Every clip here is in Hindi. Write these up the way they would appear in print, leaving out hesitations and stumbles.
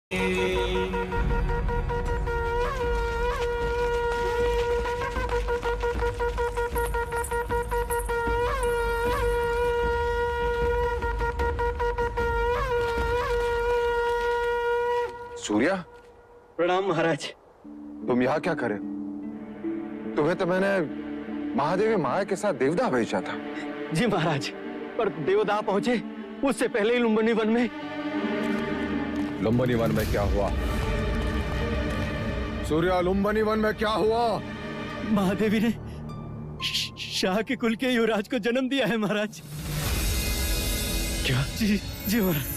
सूर्या, प्रणाम महाराज। तुम यहाँ क्या करे? तुम्हें तो मैंने महादेवी माया के साथ देवदा भेजा था। जी महाराज, पर देवदा पहुंचे उससे पहले ही लुम्बिनी वन में। लुम्बिनी वन में क्या हुआ? सूर्या, लुम्बिनी वन में क्या हुआ? महादेवी ने शाह के कुल के युवराज को जन्म दिया है महाराज। क्या? जी जी महाराज।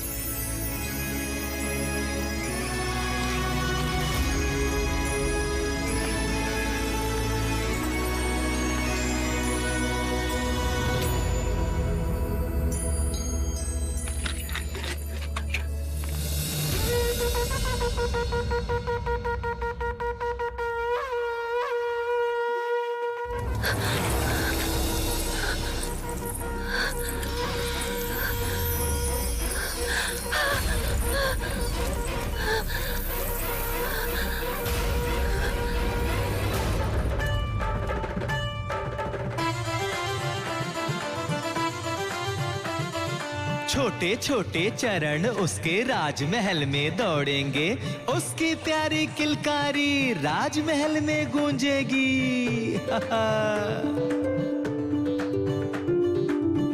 छोटे छोटे चरण उसके राजमहल में दौड़ेंगे, उसकी प्यारी किलकारी राजमहल में गूंजेगी।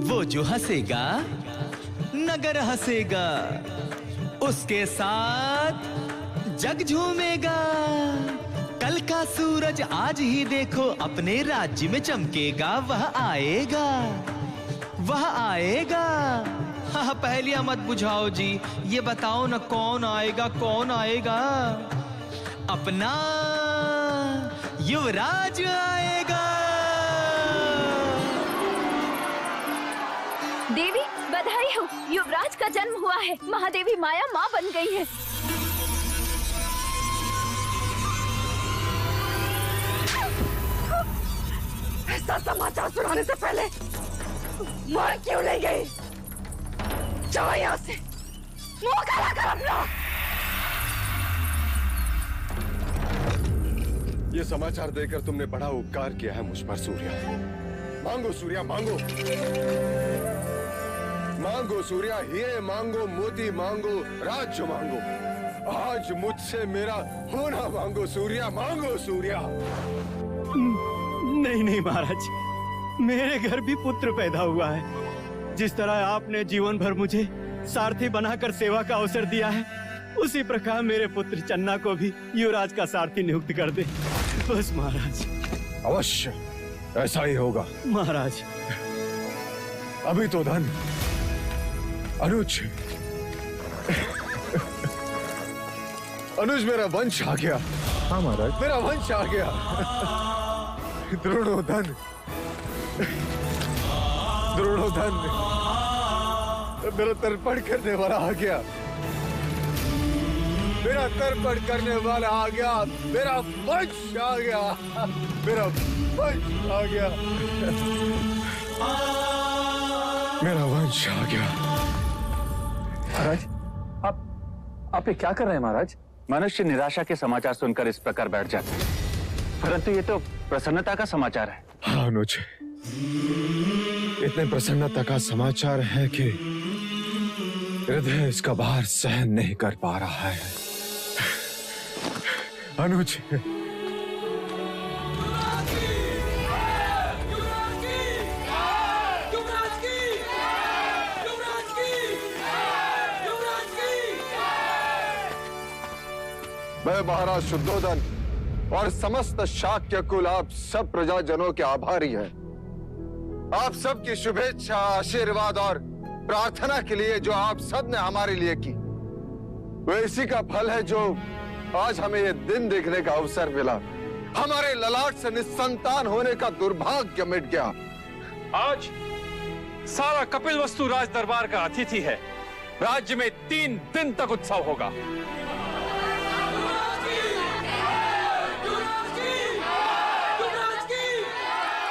वो जो हंसेगा नगर हंसेगा, उसके साथ जग झूमेगा। कल का सूरज आज ही देखो अपने राज्य में चमकेगा। वह आएगा, वह आएगा। हाँ, पहेलियां मत बुझाओ जी, ये बताओ ना कौन आएगा, कौन आएगा? अपना युवराज आएगा। देवी बधाई हो, युवराज का जन्म हुआ है। महादेवी माया माँ बन गई है। ऐसा समाचार सुनाने से पहले मर क्यों नहीं गई? जाओ यहाँ से, मुंह काला कर अपना। ये समाचार देकर तुमने बड़ा उपकार किया है मुझ पर सूर्या। मांगो सूर्या, मांगो मांगो सूर्या, हीरे मांगो, मोती मांगो, राज्य मांगो। आज मुझसे मेरा होना मांगो सूर्या, मांगो सूर्या। नहीं नहीं महाराज, मेरे घर भी पुत्र पैदा हुआ है। जिस तरह आपने जीवन भर मुझे सारथी बनाकर सेवा का अवसर दिया है, उसी प्रकार मेरे पुत्र चन्ना को भी युवराज का सारथी नियुक्त कर दे बस महाराज। अवश्य ऐसा ही होगा महाराज। अभी तो धन अनुज अनुज मेरा वंश आ गया। हाँ महाराज, मेरा वंश आ गया। द्रोणोधन, द्रोणोधन मेरा तर्पण करने वाला आ गया। मेरा तर्पण करने वाला आ गया। मेरा वंश आ गया। मेरा वंश आ गया। मेरा वंश आ गया। महाराज आप ये क्या कर रहे हैं महाराज? मनुष्य निराशा के समाचार सुनकर इस प्रकार बैठ जाते हैं, परंतु ये तो प्रसन्नता का समाचार है। हाँ अनुज, इतने प्रसन्नता का समाचार है कि हृदय इसका भार सहन नहीं कर पा रहा है। अनुज, मैं महाराज शुद्धोधन और समस्त शाक्य कुल आप सब प्रजाजनों के आभारी हैं। आप सबकी शुभेच्छा, आशीर्वाद और प्रार्थना के लिए जो आप सब ने हमारे लिए की, वो इसी का फल है जो आज हमें ये दिन देखने का अवसर मिला। हमारे ललाट से निस्संतान होने का दुर्भाग्य मिट गया। आज सारा कपिलवस्तु राज दरबार का अतिथि है। राज्य में 3 दिन तक उत्सव होगा।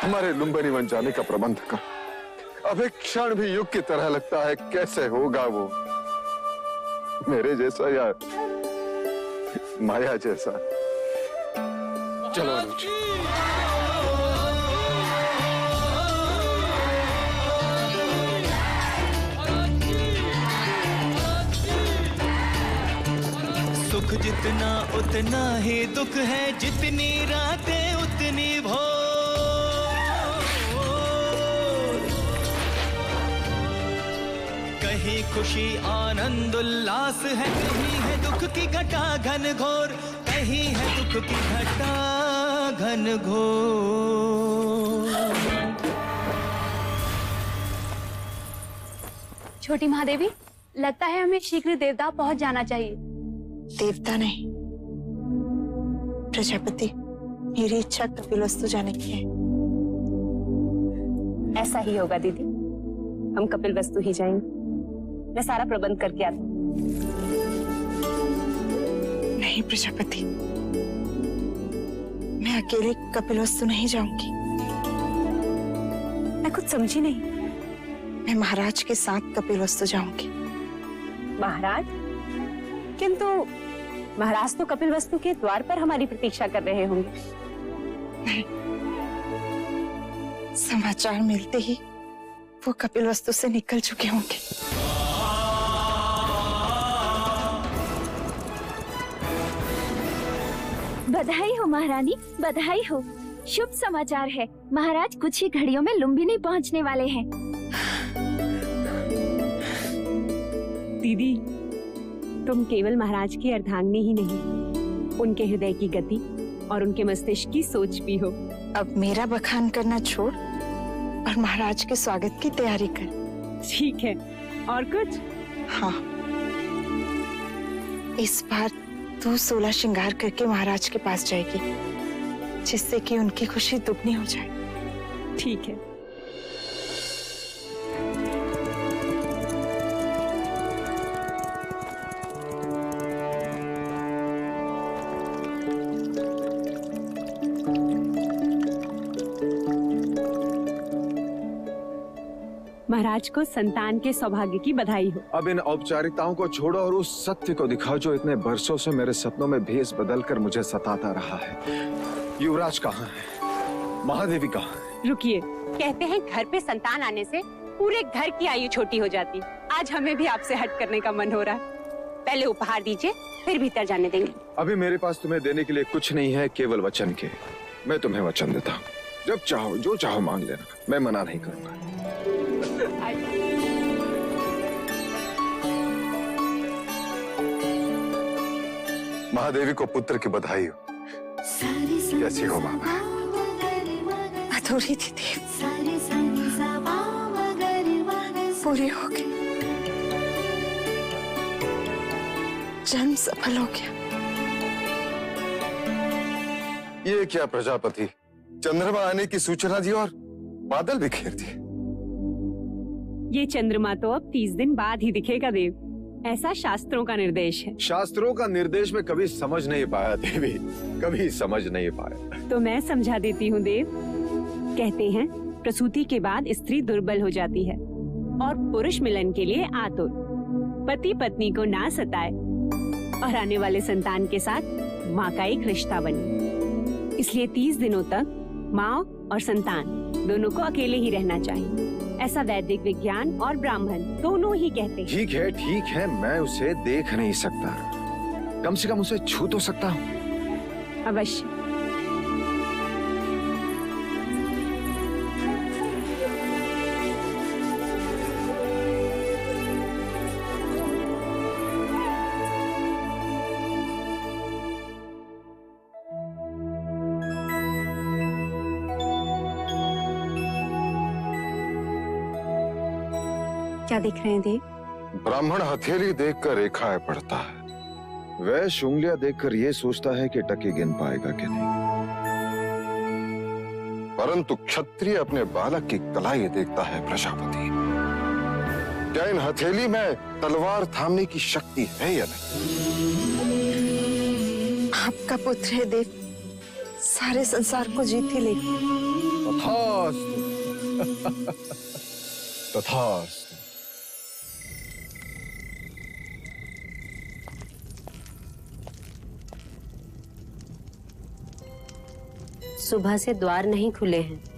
हमारे लुम्बिनी वन जाने का प्रबंध कर। अब एक क्षण भी युग की तरह लगता है। कैसे होगा वो? मेरे जैसा यार माया जैसा। चलो अनुज। सुख जितना उतना ही दुख है, जितनी रातें उतनी भोर। कहीं खुशी आनंद उल्लास है, कहीं है दुख की घटा घन घोर, कहीं है दुख की घटा घन घोर। छोटी महादेवी, लगता है हमें शीघ्र देवता पहुंच जाना चाहिए। देवता नहीं, प्रजापति, मेरी इच्छा कपिलवस्तु जाने की है। ऐसा ही होगा दीदी, हम कपिलवस्तु ही जाएंगे। मैं सारा प्रबंध करके आती हूँ। नहीं प्रजापति, मैं अकेले कपिलवस्तु नहीं जाऊंगी। मैं कुछ समझी नहीं। मैं महाराज के साथ कपिलवस्तु जाऊंगी। महाराज? किंतु महाराज तो कपिलवस्तु के द्वार पर हमारी प्रतीक्षा कर रहे होंगे। नहीं, समाचार मिलते ही वो कपिलवस्तु से निकल चुके होंगे। बधाई हो महारानी, बधाई हो। शुभ समाचार है, महाराज कुछ ही घड़ियों में लुम्बिनी पहुंचने वाले हैं। दीदी, तुम केवल महाराज की अर्धांगिनी ही नहीं, उनके हृदय की गति और उनके मस्तिष्क की सोच भी हो। अब मेरा बखान करना छोड़ और महाराज के स्वागत की तैयारी कर। ठीक है, और कुछ? हाँ, इस बार तू 16 श्रृंगार करके महाराज के पास जाएगी, जिससे कि उनकी खुशी दुगनी हो जाए। ठीक है। महाराज को संतान के सौभाग्य की बधाई हो। अब इन औपचारिकताओं को छोड़ो और उस सत्य को दिखाओ जो इतने बरसों से मेरे सपनों में भेस बदलकर मुझे सताता रहा है। युवराज कहाँ है? महादेवी कहाँ है? रुकिए, कहते हैं घर पे संतान आने से पूरे घर की आयु छोटी हो जाती। आज हमें भी आपसे हट करने का मन हो रहा है। पहले उपहार दीजिए, फिर भीतर जाने देंगे। अभी मेरे पास तुम्हें देने के लिए कुछ नहीं है, केवल वचन के। मैं तुम्हें वचन देता हूँ, जब चाहो जो चाहो मांग लेना, मैं मना नहीं करूंगा। महादेवी को पुत्र की बधाई हो। कैसी हो मामा? अधूरी थी देव, पूरी हो गई। जन्म सफल हो गया। ये क्या प्रजापति, चंद्रमा आने की सूचना दी और बादल बिखेर दिए। ये चंद्रमा तो अब 30 दिन बाद ही दिखेगा देव, ऐसा शास्त्रों का निर्देश है। शास्त्रों का निर्देश में कभी समझ नहीं पाया देवी, कभी समझ नहीं पाया। तो मैं समझा देती हूँ देव। कहते हैं प्रसूति के बाद स्त्री दुर्बल हो जाती है और पुरुष मिलन के लिए आतुर। पति पत्नी को ना सताए और आने वाले संतान के साथ माँ का एक रिश्ता बने। इसलिए 30 दिनों तक माँ और संतान दोनों को अकेले ही रहना चाहिए। ऐसा वैदिक विज्ञान और ब्राह्मण दोनों ही कहते हैं। ठीक है, मैं उसे देख नहीं सकता, कम से कम उसे छू तो सकता हूँ। अवश्य। क्या देख रहे हैं देव? ब्राह्मण हथेली देखकर रेखाएं पढ़ता है, वैश्य उंगलियां देखकर ये सोचता है कि टके गिन पाएगा कि नहीं, परंतु क्षत्रिय अपने बालक की कलाई देखता है। प्रजापति, क्या इन हथेली में तलवार थामने की शक्ति है या नहीं? आपका पुत्र है देव, सारे संसार को जीत ही लेगा। तथास्तु। तथास्तु। सुबह से द्वार नहीं खुले हैं।